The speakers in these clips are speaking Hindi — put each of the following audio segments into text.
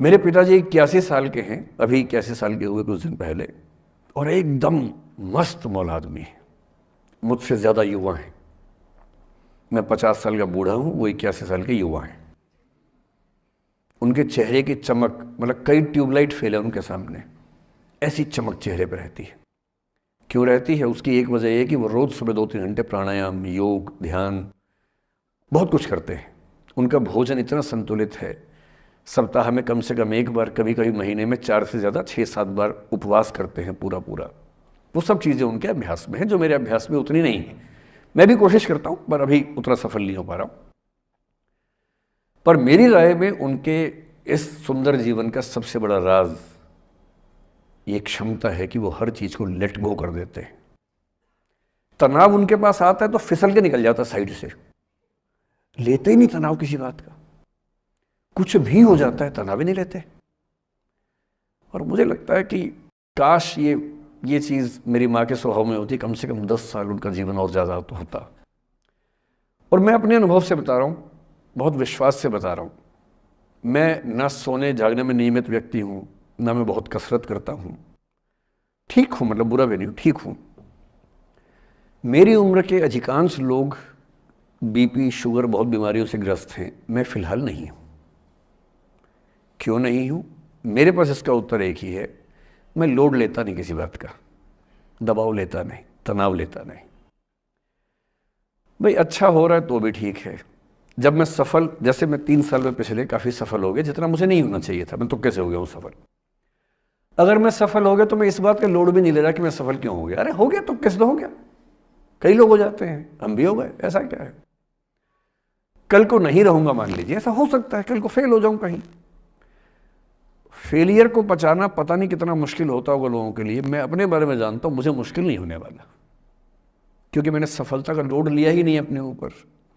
मेरे पिताजी 81 साल के हैं, अभी 81 साल के हुए कुछ दिन पहले, और एकदम मस्त मौल आदमी है, मुझसे ज़्यादा युवा हैं। मैं 50 साल का बूढ़ा हूँ, वो 81 साल के युवा हैं। उनके चेहरे की चमक, मतलब कई ट्यूबलाइट फेल है उनके सामने, ऐसी चमक चेहरे पर रहती है। क्यों रहती है? उसकी एक वजह यह कि वो रोज़ सुबह 2-3 घंटे प्राणायाम, योग, ध्यान, बहुत कुछ करते हैं। उनका भोजन इतना संतुलित है, सप्ताह में कम से कम एक बार, कभी कभी महीने में 4 से ज़्यादा 6-7 बार उपवास करते हैं पूरा पूरा। वो सब चीज़ें उनके अभ्यास में हैं जो मेरे अभ्यास में उतनी नहीं है। मैं भी कोशिश करता हूँ पर अभी उतना सफल नहीं हो पा रहा हूँ। पर मेरी राय में उनके इस सुंदर जीवन का सबसे बड़ा राज ये क्षमता है कि वो हर चीज़ को लेट गो कर देते हैं। तनाव उनके पास आता है तो फिसल के निकल जाता साइड से, लेते ही नहीं तनाव किसी बात का। कुछ भी हो जाता है तनाव ही नहीं लेते। और मुझे लगता है कि काश ये चीज़ मेरी माँ के स्वभाव में होती, कम से कम 10 साल उनका जीवन और ज़्यादा तो होता। और मैं अपने अनुभव से बता रहा हूँ, बहुत विश्वास से बता रहा हूँ। मैं ना सोने जागने में नियमित व्यक्ति हूँ, ना मैं बहुत कसरत करता हूँ। ठीक हूँ, मतलब बुरा भी नहीं हूँ, ठीक हूँ। मेरी उम्र के अधिकांश लोग बीपी, शुगर, बहुत बीमारियों से ग्रस्त हैं। मैं फिलहाल नहीं हूँ। क्यों नहीं हूँ? मेरे पास इसका उत्तर एक ही है, मैं लोड लेता नहीं किसी बात का, दबाव लेता नहीं, तनाव लेता नहीं। भाई अच्छा हो रहा है तो भी ठीक है। जब मैं सफल, जैसे मैं 3 साल में पिछले काफ़ी सफल हो गया, जितना मुझे नहीं होना चाहिए था, मैं तो कैसे हो गया हूँ सफल। अगर मैं सफल हो गया तो मैं इस बात का लोड भी नहीं ले रहा कि मैं सफल क्यों हो गया। अरे हो गया तो कैसे तो हो गया, कई लोग हो जाते हैं, हम भी हो गए, ऐसा क्या है। कल को नहीं रहूंगा, मान लीजिए, ऐसा हो सकता है, कल को फेल हो जाऊं कहीं। फेलियर को पचाना पता नहीं कितना मुश्किल होता होगा लोगों के लिए। मैं अपने बारे में जानता हूं, मुझे मुश्किल नहीं होने वाला, क्योंकि मैंने सफलता का लोड लिया ही नहीं अपने ऊपर।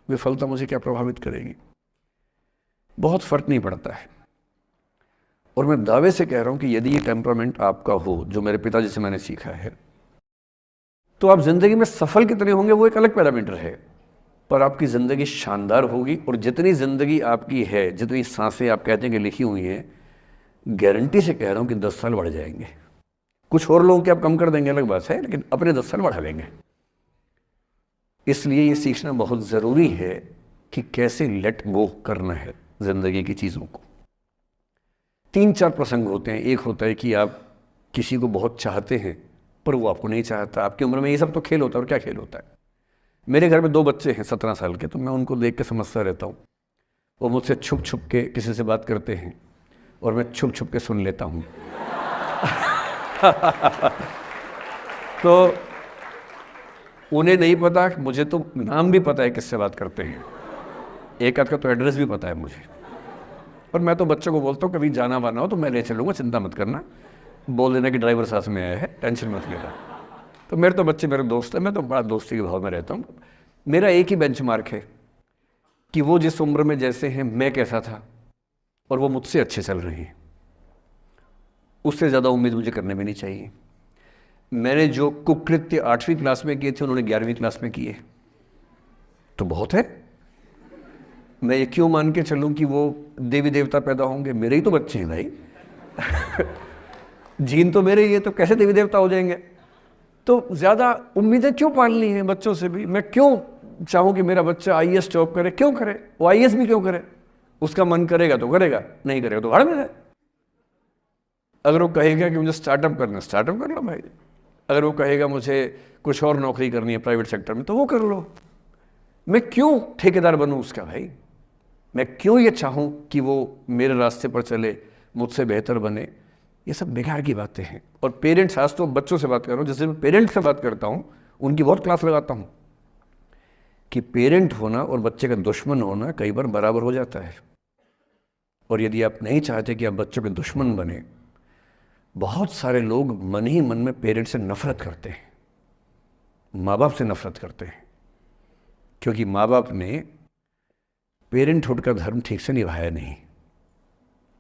विफलता मुझे क्या प्रभावित करेगी, बहुत फर्क नहीं पड़ता है। और मैं दावे से कह रहा हूं कि यदि ये टेम्परामेंट आपका हो, जो मेरे पिताजी से मैंने सीखा है, तो आप जिंदगी में सफल कितने होंगे वो एक अलग पैरामीटर है, पर आपकी ज़िंदगी शानदार होगी। और जितनी ज़िंदगी आपकी है, जितनी सांसें आप कहते हैं कि लिखी हुई हैं, गारंटी से कह रहा हूं कि 10 साल बढ़ जाएंगे। कुछ और लोगों के आप कम कर देंगे अलग बात है, लेकिन अपने 10 साल बढ़ा लेंगे। इसलिए ये सीखना बहुत ज़रूरी है कि कैसे लेट गो करना है ज़िंदगी की चीज़ों को। 3-4 प्रसंग होते हैं। एक होता है कि आप किसी को बहुत चाहते हैं पर वो आपको नहीं चाहता। आपकी उम्र में ये सब तो खेल होता है, और क्या खेल होता है। मेरे घर में 2 बच्चे हैं 17 साल के, तो मैं उनको देख के समझता रहता हूँ। वो मुझसे छुप छुप के किसी से बात करते हैं और मैं छुप छुप के सुन लेता हूँ। तो उन्हें नहीं पता, मुझे तो नाम भी पता है किससे बात करते हैं, एक आध का तो एड्रेस भी पता है मुझे। और मैं तो बच्चों को बोलता हूँ कभी जाना वाना हो तो मैं ले चलूँगा, चिंता मत करना, बोल देना कि ड्राइवर साथ में आया है, टेंशन मत लेना। तो मेरे तो बच्चे मेरे दोस्त हैं, मैं तो बड़ा दोस्ती के भाव में रहता हूँ। मेरा एक ही बेंचमार्क है कि वो जिस उम्र में जैसे हैं मैं कैसा था, और वो मुझसे अच्छे चल रहे हैं। उससे ज़्यादा उम्मीद मुझे करने में नहीं चाहिए। मैंने जो कुकृत्य 8वीं क्लास में किए थे उन्होंने 11वीं क्लास में किए, तो बहुत है। मैं ये क्यों मान के चलूं कि वो देवी देवता पैदा होंगे? मेरे ही तो बच्चे हैं भाई। जीन तो मेरे ही है, तो कैसे देवी देवता हो जाएंगे? तो ज़्यादा उम्मीदें क्यों पालनी है बच्चों से भी? मैं क्यों चाहूँ कि मेरा बच्चा आईएएस जॉब करे? क्यों करे वो? आईएएस भी क्यों करे? उसका मन करेगा तो करेगा, नहीं करेगा तो भाड़ में है। अगर वो कहेगा कि मुझे स्टार्टअप करना है, स्टार्टअप कर लो भाई। अगर वो कहेगा मुझे कुछ और नौकरी करनी है प्राइवेट सेक्टर में, तो वो कर लो। मैं क्यों ठेकेदार बनूं उसका भाई? मैं क्यों ये चाहूं कि वो मेरे रास्ते पर चले, मुझसे बेहतर बने? ये सब बेकार की बातें हैं। और पेरेंट्स, आज तो बच्चों से बात कर रहा हूँ, जैसे मैं पेरेंट्स से बात करता हूँ उनकी बहुत क्लास लगाता हूँ कि पेरेंट होना और बच्चे का दुश्मन होना कई बार बराबर हो जाता है। और यदि आप नहीं चाहते कि आप बच्चों के दुश्मन बने, बहुत सारे लोग मन ही मन में पेरेंट्स से नफरत करते हैं, माँ बाप से नफरत करते हैं, क्योंकि माँ बाप ने पेरेंटहुड का धर्म ठीक से निभाया नहीं।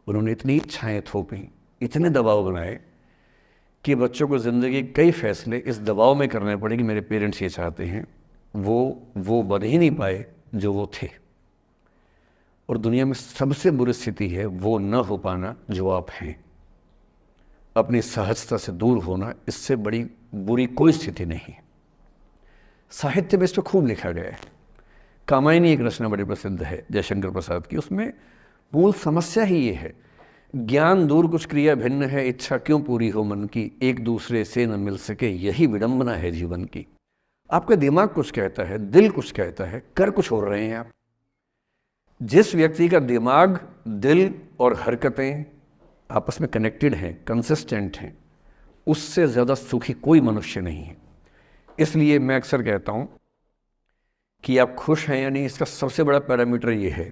उन्होंने इतनी इच्छाएं थोपी, इतने दबाव बनाए कि बच्चों को ज़िंदगी के कई फैसले इस दबाव में करने पड़े कि मेरे पेरेंट्स ये चाहते हैं। वो बन ही नहीं पाए जो वो थे। और दुनिया में सबसे बुरी स्थिति है वो न हो पाना जो आप हैं। अपनी सहजता से दूर होना, इससे बड़ी बुरी कोई स्थिति नहीं। साहित्य में इस पर खूब लिखा गया है। कामायनी एक रचना बड़ी प्रसिद्ध है जयशंकर प्रसाद की, उसमें मूल समस्या ही ये है, ज्ञान दूर कुछ क्रिया भिन्न है, इच्छा क्यों पूरी हो मन की, एक दूसरे से न मिल सके यही विडंबना है जीवन की। आपका दिमाग कुछ कहता है, दिल कुछ कहता है, कर कुछ हो रहे हैं आप। जिस व्यक्ति का दिमाग, दिल और हरकतें आपस में कनेक्टेड हैं, कंसिस्टेंट हैं, उससे ज़्यादा सुखी कोई मनुष्य नहीं है। इसलिए मैं अक्सर कहता हूँ कि आप खुश हैं या नहीं, इसका सबसे बड़ा पैरामीटर ये है,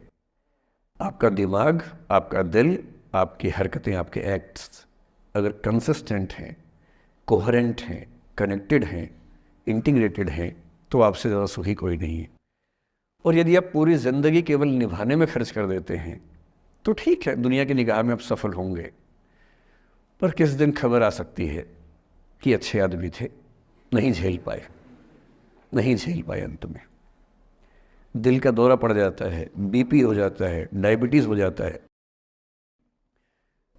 आपका दिमाग, आपका दिल, आपकी हरकतें, आपके एक्ट्स अगर कंसिस्टेंट हैं, कोहेरेंट हैं, कनेक्टेड हैं, इंटीग्रेटेड हैं, तो आपसे ज़्यादा सुखी कोई नहीं है। और यदि आप पूरी ज़िंदगी केवल निभाने में खर्च कर देते हैं तो ठीक है, दुनिया की निगाह में आप सफल होंगे, पर किस दिन खबर आ सकती है कि अच्छे आदमी थे, नहीं झेल पाए, नहीं झेल पाए, अंत में दिल का दौरा पड़ जाता है, बीपी हो जाता है, डायबिटीज़ हो जाता है।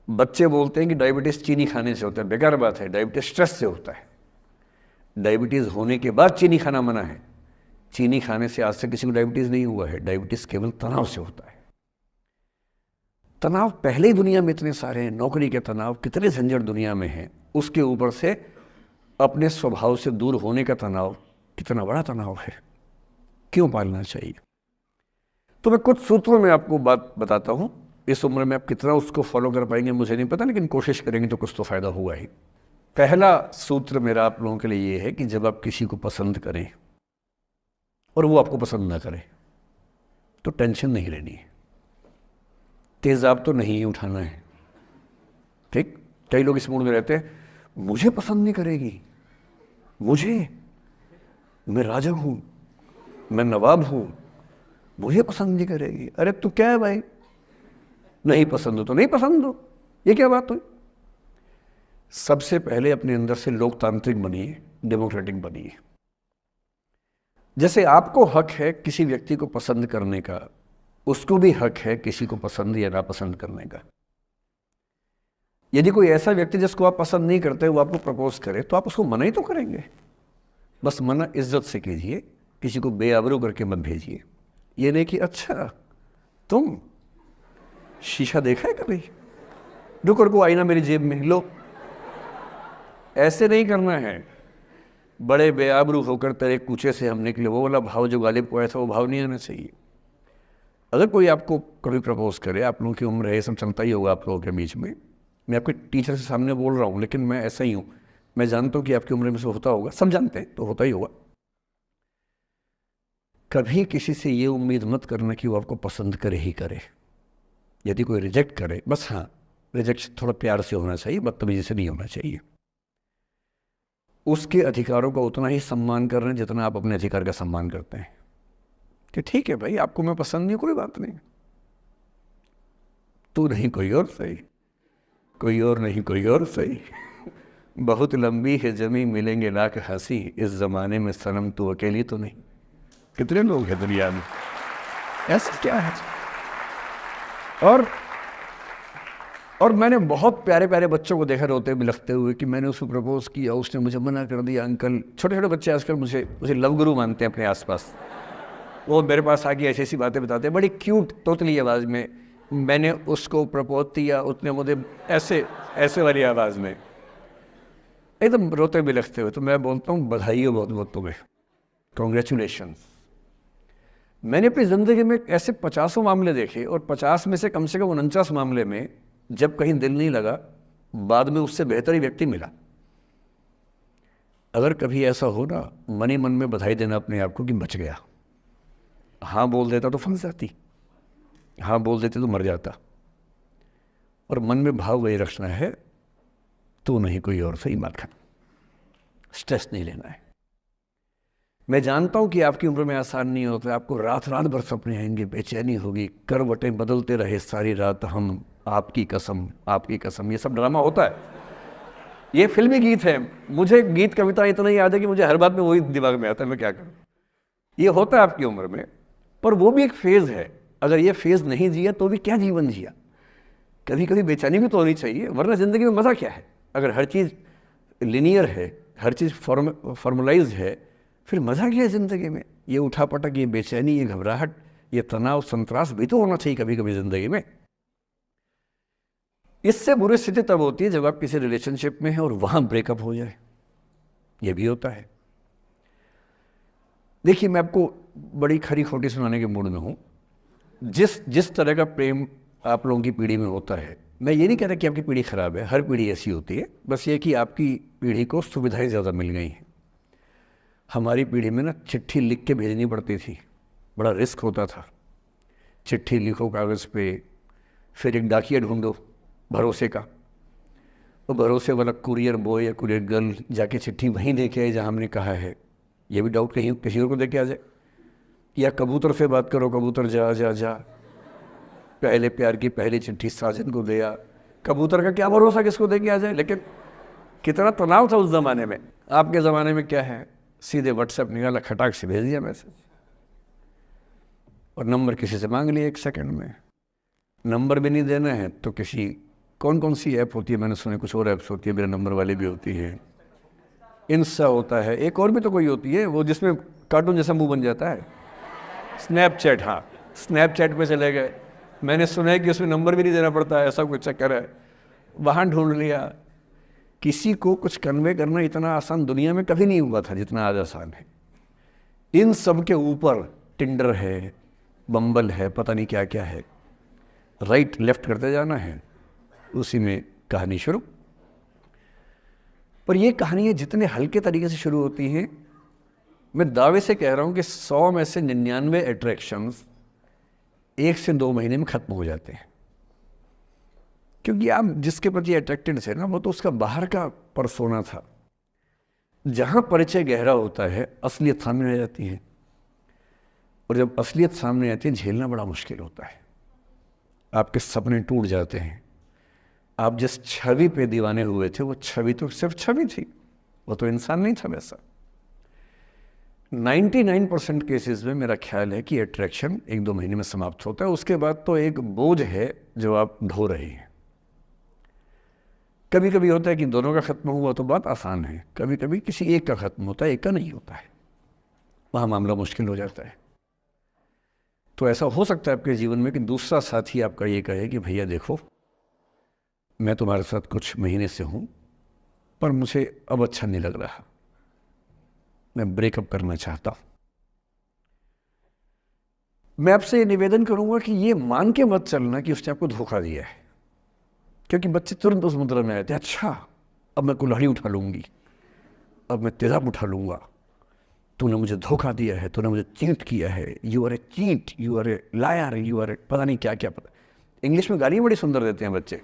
बच्चे बोलते हैं कि डायबिटीज़ चीनी खाने से होता है, बेकार बात है, डायबिटीज़ स्ट्रेस से होता है। डायबिटीज़ होने के बाद चीनी खाना मना है। चीनी खाने से आज तक किसी को डायबिटीज़ नहीं हुआ है। डायबिटीज़ केवल तनाव से होता है। तनाव पहले ही दुनिया में इतने सारे हैं, नौकरी के तनाव, कितने झंझट दुनिया में हैं, उसके ऊपर से अपने स्वभाव से दूर होने का तनाव कितना बड़ा तनाव है, क्यों पालना चाहिए। तो मैं कुछ सूत्रों में आपको बात बताता हूँ। इस उम्र में आप कितना उसको फॉलो कर पाएंगे मुझे नहीं पता, लेकिन कोशिश करेंगे तो कुछ तो फ़ायदा होगा ही। पहला सूत्र मेरा आप लोगों के लिए ये है कि जब आप किसी को पसंद करें और वो आपको पसंद ना करे तो टेंशन नहीं लेनी है, तेज़ाब तो नहीं ही उठाना है। ठीक, कई लोग इस मूड में रहते हैं, मुझे पसंद नहीं करेगी, मुझे, मैं राजा हूँ, मैं नवाब हूँ, मुझे पसंद नहीं करेगी। अरे तू क्या है भाई, नहीं पसंद हो तो नहीं पसंद हो, ये क्या बात हुई। सबसे पहले अपने अंदर से लोकतांत्रिक बनिए, डेमोक्रेटिक बनिए। जैसे आपको हक है किसी व्यक्ति को पसंद करने का, उसको भी हक है किसी को पसंद या नापसंद करने का। यदि कोई ऐसा व्यक्ति जिसको आप पसंद नहीं करते वो आपको प्रपोज करे तो आप उसको मना ही तो करेंगे। बस मना इज्जत से कीजिए, किसी को बेआबरू करके मत भेजिए। ये नहीं कि अच्छा तुम शीशा देखा है कभी, रुको आईना मेरी जेब में लो, ऐसे नहीं करना है। बड़े बेआबरू होकर तेरे कूचे से हम निकले, वो वाला भाव जो गालिब को आया था वो भाव नहीं आना चाहिए। अगर कोई आपको कभी प्रपोज करे, आप लोगों की उम्र है, ये सब चलता ही होगा आप लोगों के बीच में, मैं आपके टीचर से सामने बोल रहा हूँ, लेकिन मैं ऐसा ही हूँ, मैं जानता हूँ कि आपकी उम्र में से होता होगा, सब जानते हैं तो होता ही होगा। कभी किसी से ये उम्मीद मत करना कि वो आपको पसंद करे ही करे। यदि कोई रिजेक्ट करे, बस हाँ, रिजेक्शन थोड़ा प्यार से होना चाहिए, बदतमीजी से नहीं होना चाहिए। उसके अधिकारों का उतना ही सम्मान कर रहे हैं जितना आप अपने अधिकार का सम्मान करते हैं कि ठीक है भाई, आपको मैं पसंद नहीं, कोई बात नहीं, तू नहीं कोई और सही, कोई और नहीं कोई और सही, बहुत लंबी है जमी मिलेंगे लाख हंसी, इस ज़माने में सनम तू अकेली तो नहीं। कितने लोग हैं दुनिया में, ऐसा क्या है। और मैंने बहुत प्यारे प्यारे बच्चों को देखा रोते बिलखते हुए कि मैंने उसको प्रपोज किया, उसने मुझे मना कर दिया। अंकल, छोटे छोटे बच्चे आजकल मुझे लव गुरु मानते हैं अपने आसपास। वो मेरे पास आके ऐसी ऐसी बातें बताते हैं, बड़ी क्यूट तोतली आवाज़ में, मैंने उसको प्रपोज किया, उसने मुझे ऐसे वाली आवाज़ में एकदम रोते बिलखते हुए। तो मैं बोलता हूँ बधाई हो बहुत बहुत तुम्हें, कॉन्ग्रेचुलेशन। मैंने अपनी ज़िंदगी में ऐसे 50 मामले देखे और 50 में से कम 49 मामले में जब कहीं दिल नहीं लगा, बाद में उससे बेहतर ही व्यक्ति मिला। अगर कभी ऐसा हो ना, मन ही मन में बधाई देना अपने आप को कि बच गया। हाँ बोल देता तो फंस जाती, हाँ बोल देते तो मर जाता। और मन में भाव वही रखना है, तो नहीं कोई और सही बात है, स्ट्रेस नहीं लेना है। मैं जानता हूं कि आपकी उम्र में आसान नहीं होता, आपको रात रात भर सपने आएंगे, बेचैनी होगी, करवटें बदलते रहे सारी रात हम, आपकी कसम आपकी कसम, ये सब ड्रामा होता है। ये फिल्मी गीत है, मुझे गीत कविता इतना याद है कि मुझे हर बात में वही दिमाग में आता है, मैं क्या करूं। ये होता है आपकी उम्र में, पर वो भी एक फेज़ है। अगर ये फेज़ नहीं जिया तो भी क्या जीवन जिया। कभी कभी बेचैनी भी तो होनी चाहिए, वरना ज़िंदगी में मज़ा क्या है। अगर हर चीज़ लिनियर है, हर चीज़ फॉर्मलाइज है, फिर मज़ा क्या है ज़िंदगी में। ये उठापटक, ये बेचैनी, ये घबराहट, ये तनाव, संतरास भी तो होना चाहिए कभी कभी ज़िंदगी में। इससे बुरी स्थिति तब होती है जब आप किसी रिलेशनशिप में हैं और वहाँ ब्रेकअप हो जाए, ये भी होता है। देखिए, मैं आपको बड़ी खरी खोटी सुनाने के मूड में हूँ। जिस तरह का प्रेम आप लोगों की पीढ़ी में होता है, मैं ये नहीं कह रहा कि आपकी पीढ़ी ख़राब है, हर पीढ़ी ऐसी होती है, बस ये कि आपकी पीढ़ी को सुविधाएं ज़्यादा मिल गई हैं। हमारी पीढ़ी में ना चिट्ठी लिख के भेजनी पड़ती थी, बड़ा रिस्क होता था। चिट्ठी लिखो कागज़ पे, फिर एक डाकिया ढूंढो भरोसे का, तो भरोसे वाला कुरियर बॉय या कुरियर गर्ल जाके चिट्ठी वहीं दे के आए जहाँ हमने कहा है। ये भी डाउट कहीं किसी और को दे के आ जाए। या कबूतर से बात करो, कबूतर जा जा जा, पहले प्यार की पहली चिट्ठी साजन को दिया। कबूतर का क्या भरोसा किसको दे के आ जाए। लेकिन कितना तनाव था उस ज़माने में। आपके ज़माने में क्या है, सीधे व्हाट्सएप निकाला, खटाक से भेज दिया मैसेज, और नंबर किसी से मांग लिया 1 सेकंड में। नंबर भी नहीं देना है तो किसी, कौन कौन सी ऐप होती है, मैंने सुना कुछ और ऐप्स होती है, मेरा नंबर वाली भी होती है, इंस्टा होता है, एक और भी तो कोई होती है वो जिसमें कार्टून जैसा मुंह बन जाता है, स्नैपचैट। हाँ, स्नैपचैट पे चले गए। मैंने सुना है कि उसमें नंबर भी नहीं देना पड़ता है, ऐसा कुछ चक्कर है। वहाँ ढूंढ लिया। किसी को कुछ कन्वे करना इतना आसान दुनिया में कभी नहीं हुआ था जितना आज आसान है। इन सब के ऊपर टिंडर है, बम्बल है, पता नहीं क्या क्या है, राइट लेफ्ट करते जाना है, उसी में कहानी शुरू। पर ये कहानियाँ जितने हल्के तरीके से शुरू होती हैं, मैं दावे से कह रहा हूँ कि 100 में से 99 अट्रैक्शंस 1 से 2 महीने में ख़त्म हो जाते हैं। क्योंकि आप जिसके प्रति अट्रैक्टेड थे ना, वो तो उसका बाहर का परसोना था। जहाँ परिचय गहरा होता है, असलियत सामने आ जाती है, और जब असलियत सामने आती है, झेलना बड़ा मुश्किल होता है। आपके सपने टूट जाते हैं। आप जिस छवि पे दीवाने हुए थे, वो छवि तो सिर्फ छवि थी, वो तो इंसान नहीं था वैसा। 99% केसेस में मेरा ख्याल है कि अट्रैक्शन 1-2 महीने में समाप्त होता है। उसके बाद तो एक बोझ है जो आप ढो रहे हैं। कभी कभी होता है कि दोनों का खत्म हुआ तो बात आसान है, कभी कभी किसी एक का खत्म होता है, एक का नहीं होता है, वहाँ मामला मुश्किल हो जाता है। तो ऐसा हो सकता है आपके जीवन में कि दूसरा साथी आपका ये कहे कि भैया देखो, मैं तुम्हारे साथ कुछ महीने से हूँ, पर मुझे अब अच्छा नहीं लग रहा, मैं ब्रेकअप करना चाहता हूँ। मैं आपसे ये निवेदन करूंगा कि ये मान के मत चलना कि उसने आपको धोखा दिया है, क्योंकि बच्चे तुरंत उस मुद्रा में आए थे, अच्छा अब मैं कुल्हाड़ी उठा लूंगी, अब मैं तेजाब उठा लूंगा, तूने मुझे धोखा दिया है, तूने मुझे चीट किया है, you are a cheat, you are a liar, you are a पता नहीं क्या क्या। पता, इंग्लिश में गालियाँ बड़ी सुंदर देते हैं बच्चे।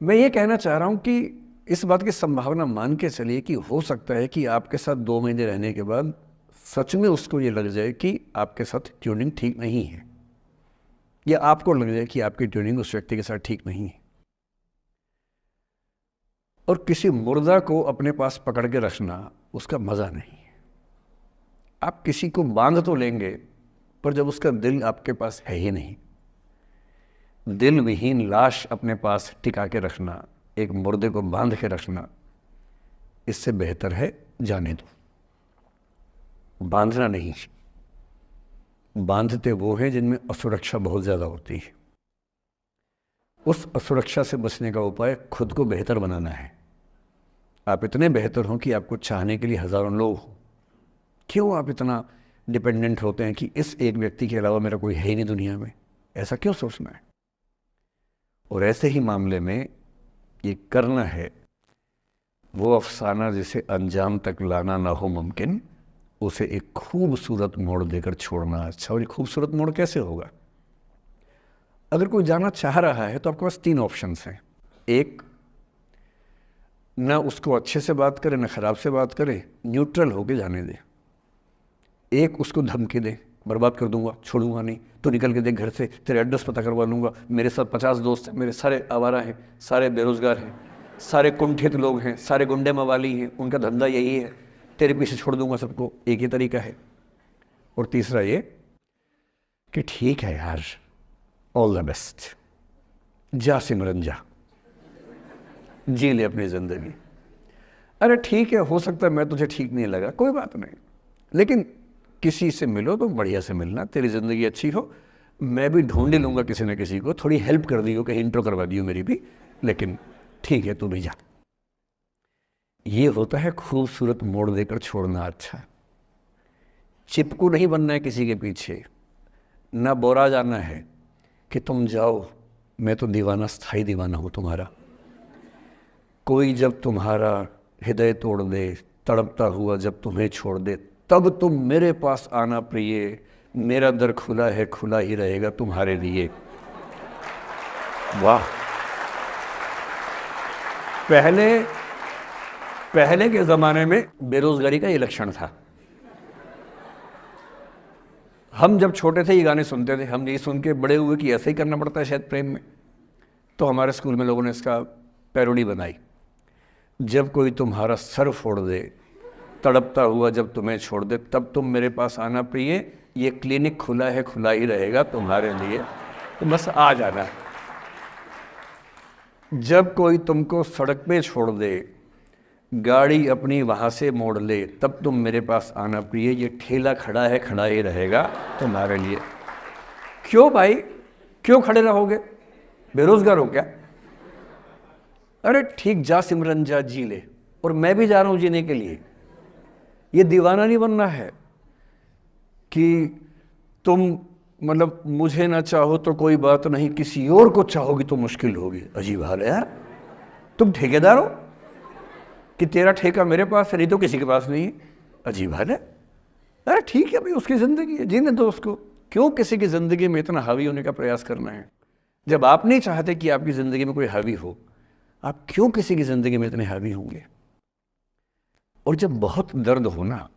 मैं ये कहना चाह रहा हूँ कि इस बात की संभावना मान के चलिए कि हो सकता है कि आपके साथ 2 महीने रहने के बाद सच में उसको ये लग जाए कि आपके साथ ट्यूनिंग ठीक नहीं है, या आपको लग जाए कि आपकी ट्यूनिंग उस व्यक्ति के साथ ठीक नहीं है। और किसी मुर्दा को अपने पास पकड़ के रखना, उसका मज़ा नहीं है। आप किसी को बांध तो लेंगे, पर जब उसका दिल आपके पास है ही नहीं, दिल विहीन लाश अपने पास टिका के रखना, एक मुर्दे को बांध के रखना, इससे बेहतर है जाने दो। बांधना नहीं, बांधते वो हैं जिनमें असुरक्षा बहुत ज़्यादा होती है। उस असुरक्षा से बचने का उपाय खुद को बेहतर बनाना है। आप इतने बेहतर हों कि आपको चाहने के लिए हज़ारों लोग हों। क्यों आप इतना डिपेंडेंट होते हैं कि इस एक व्यक्ति के अलावा मेरा कोई है ही नहीं दुनिया में, ऐसा क्यों सोचना है। और ऐसे ही मामले में ये करना है वो अफसाना जिसे अंजाम तक लाना ना हो मुमकिन, उसे एक खूबसूरत मोड़ देकर छोड़ना अच्छा। और ये खूबसूरत मोड़ कैसे होगा? अगर कोई जाना चाह रहा है तो आपके पास 3 ऑप्शंस हैं। एक, ना उसको अच्छे से बात करे, ना ख़राब से बात करे, न्यूट्रल होके जाने दे। एक, उसको धमकी दे, बर्बाद कर दूंगा, छोड़ूंगा नहीं, तो निकल के देख घर से, तेरे एड्रेस पता करवा लूँगा, मेरे साथ 50 दोस्त हैं, मेरे सारे आवारा हैं, सारे बेरोज़गार हैं, सारे कुंठित लोग हैं, सारे गुंडे मवाली हैं, उनका धंधा यही है, तेरे पीछे छोड़ दूंगा सबको। एक ही तरीका है। और तीसरा ये कि ठीक है यार, ऑल द बेस्ट, जा सिमरन जा, जी ले अपनी ज़िंदगी। अरे ठीक है, हो सकता है मैं तुझे ठीक नहीं लगा, कोई बात नहीं, लेकिन किसी से मिलो तो बढ़िया से मिलना, तेरी ज़िंदगी अच्छी हो। मैं भी ढूंढ ही लूँगा किसी न किसी को, थोड़ी हेल्प कर दी हो, कहीं इंट्रो करवा दी हो मेरी भी, लेकिन ठीक है तू भी जा। ये होता है खूबसूरत मोड़ देकर छोड़ना। अच्छा, चिपकू नहीं बनना है किसी के पीछे, ना बोरा जाना है कि तुम जाओ, मैं तो दीवाना, स्थाई दीवाना हूँ तुम्हारा। कोई जब तुम्हारा हृदय तोड़ दे, तड़पता हुआ जब तुम्हें छोड़ दे, तब तुम मेरे पास आना प्रिय, मेरा दर खुला है, खुला ही रहेगा तुम्हारे लिए। वाह। पहले के ज़माने में बेरोज़गारी का ये लक्षण था। हम जब छोटे थे ये गाने सुनते थे, हम यही सुन के बड़े हुए कि ऐसे ही करना पड़ता है शायद प्रेम में। तो हमारे स्कूल में लोगों ने इसका पैरोडी बनाई, जब कोई तुम्हारा सर फोड़ दे, तड़पता हुआ जब तुम्हें छोड़ दे, तब तुम मेरे पास आना प्रिय, ये क्लिनिक खुला है, खुला ही रहेगा तुम्हारे लिए, तो बस आ जाना। जब कोई तुमको सड़क पे छोड़ दे, गाड़ी अपनी वहाँ से मोड़ ले, तब तुम मेरे पास आना प्रिय, ये ठेला खड़ा है, खड़ा ही रहेगा तुम्हारे लिए। क्यों भाई, क्यों खड़े रहोगे, बेरोजगार हो क्या? अरे ठीक, जा सिमरन जा, जी ले, और मैं भी जा रहा हूँ जीने के लिए। ये दीवाना नहीं बनना है कि तुम मतलब मुझे ना चाहो तो कोई बात नहीं, किसी और को चाहोगी तो मुश्किल होगी। अजीब हाल है यार, तुम ठेकेदार हो कि तेरा ठेका मेरे पास है, नहीं तो किसी के पास नहीं है। अजीब हाल है। अरे ठीक है भाई, उसकी ज़िंदगी है, जीने दो उसको। क्यों किसी की ज़िंदगी में इतना हावी होने का प्रयास करना है? जब आप नहीं चाहते कि आपकी ज़िंदगी में कोई हावी हो, आप क्यों किसी की ज़िंदगी में इतने हावी होंगे? और जब बहुत दर्द हो ना,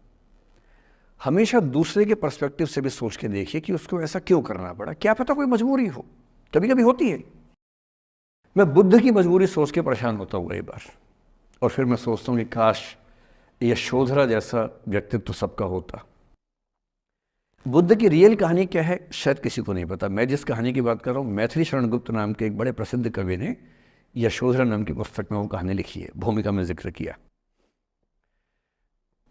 हमेशा दूसरे के पर्सपेक्टिव से भी सोच के देखिए कि उसको ऐसा क्यों करना पड़ा। क्या पता कोई मजबूरी हो, कभी कभी होती है। मैं बुद्ध की मजबूरी सोच के परेशान होता हूँ कई बार, और फिर मैं सोचता हूँ कि काश यशोधरा जैसा व्यक्तित्व सबका होता। बुद्ध की रियल कहानी क्या है शायद किसी को नहीं पता। मैं जिस कहानी की बात कर रहा हूँ, मैथिली शरण गुप्त नाम के एक बड़े प्रसिद्ध कवि ने यशोधरा नाम की पुस्तक में वो कहानी लिखी है, भूमिका में जिक्र किया।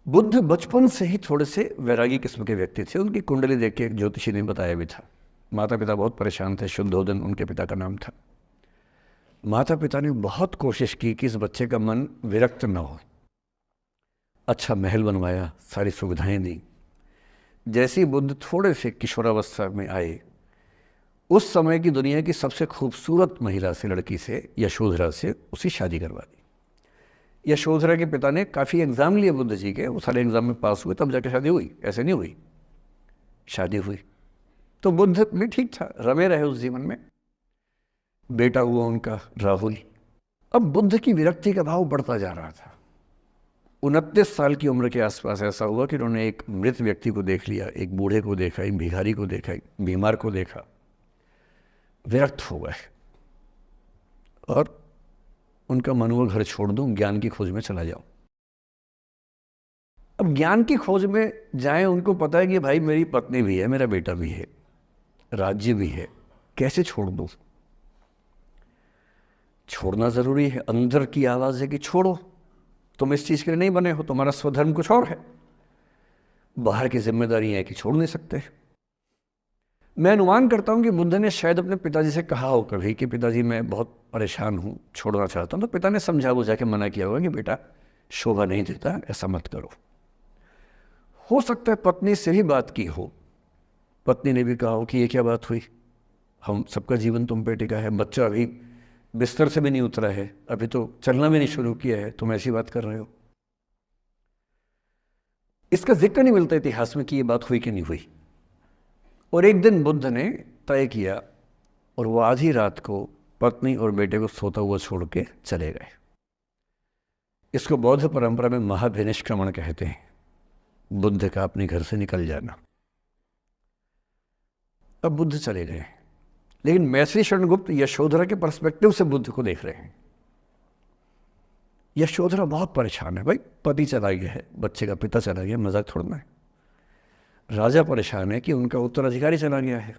बुद्ध बचपन से ही थोड़े से वैरागी किस्म के व्यक्ति थे। उनकी कुंडली देख के एक ज्योतिषी ने बताया भी था। माता पिता बहुत परेशान थे, शुद्धोदन उनके पिता का नाम था। माता पिता ने बहुत कोशिश की कि इस बच्चे का मन विरक्त न हो। अच्छा महल बनवाया, सारी सुविधाएं दी। जैसे ही बुद्ध थोड़े से किशोरावस्था में आए, उस समय की दुनिया की सबसे खूबसूरत महिला से, लड़की से, यशोधरा से उसकी शादी करवा दी। यशोधरा के पिता ने काफ़ी एग्ज़ाम लिए बुद्ध जी के, वो सारे एग्ज़ाम में पास हुए, तब जाके शादी हुई, ऐसे नहीं हुई। शादी हुई तो बुद्ध भी ठीक था, रमे रहे उस जीवन में। बेटा हुआ उनका राहुल। अब बुद्ध की विरक्ति का भाव बढ़ता जा रहा था। 29 साल की उम्र के आसपास ऐसा हुआ कि उन्होंने एक मृत व्यक्ति को देख लिया, एक बूढ़े को देखा, एक भिखारी को देखा, एक बीमार को देखा। विरक्त हो गए और उनका मन हुआ घर छोड़ दूं, ज्ञान की खोज में चला जाऊं। अब ज्ञान की खोज में जाएं, उनको पता है कि भाई मेरी पत्नी भी है, मेरा बेटा भी है, राज्य भी है, कैसे छोड़ दूं? छोड़ना जरूरी है। अंदर की आवाज है कि छोड़ो, तुम इस चीज के लिए नहीं बने हो, तुम्हारा स्वधर्म कुछ और है। बाहर की जिम्मेदारी है कि छोड़ नहीं सकते। मैं अनुमान करता हूं कि बुद्ध ने शायद अपने पिताजी से कहा हो कभी कि पिताजी मैं बहुत परेशान हूं, छोड़ना चाहता हूं। तो पिता ने समझा बुझा के मना किया होगा कि बेटा शोभा नहीं देता, ऐसा मत करो। हो सकता है पत्नी से भी बात की हो, पत्नी ने भी कहा हो कि ये क्या बात हुई, हम सबका जीवन तुम पे टिका है, बच्चा अभी बिस्तर से भी नहीं उतरा है, अभी तो चलना भी नहीं शुरू किया है, तुम ऐसी बात कर रहे हो। इसका जिक्र नहीं मिलता इतिहास में कि ये बात हुई कि नहीं हुई। और एक दिन बुद्ध ने तय किया और वो आधी रात को पत्नी और बेटे को सोता हुआ छोड़ के चले गए। इसको बौद्ध परंपरा में महाभिनिष्क्रमण कहते हैं, बुद्ध का अपने घर से निकल जाना। अब बुद्ध चले गए, लेकिन मैथिली शरण गुप्त यशोधरा के पर्सपेक्टिव से बुद्ध को देख रहे हैं। यशोधरा बहुत परेशान है, भाई पति चला गया है, बच्चे का पिता चला गया, मजाक थोड़ना है। राजा परेशान है कि उनका उत्तराधिकारी चला गया है।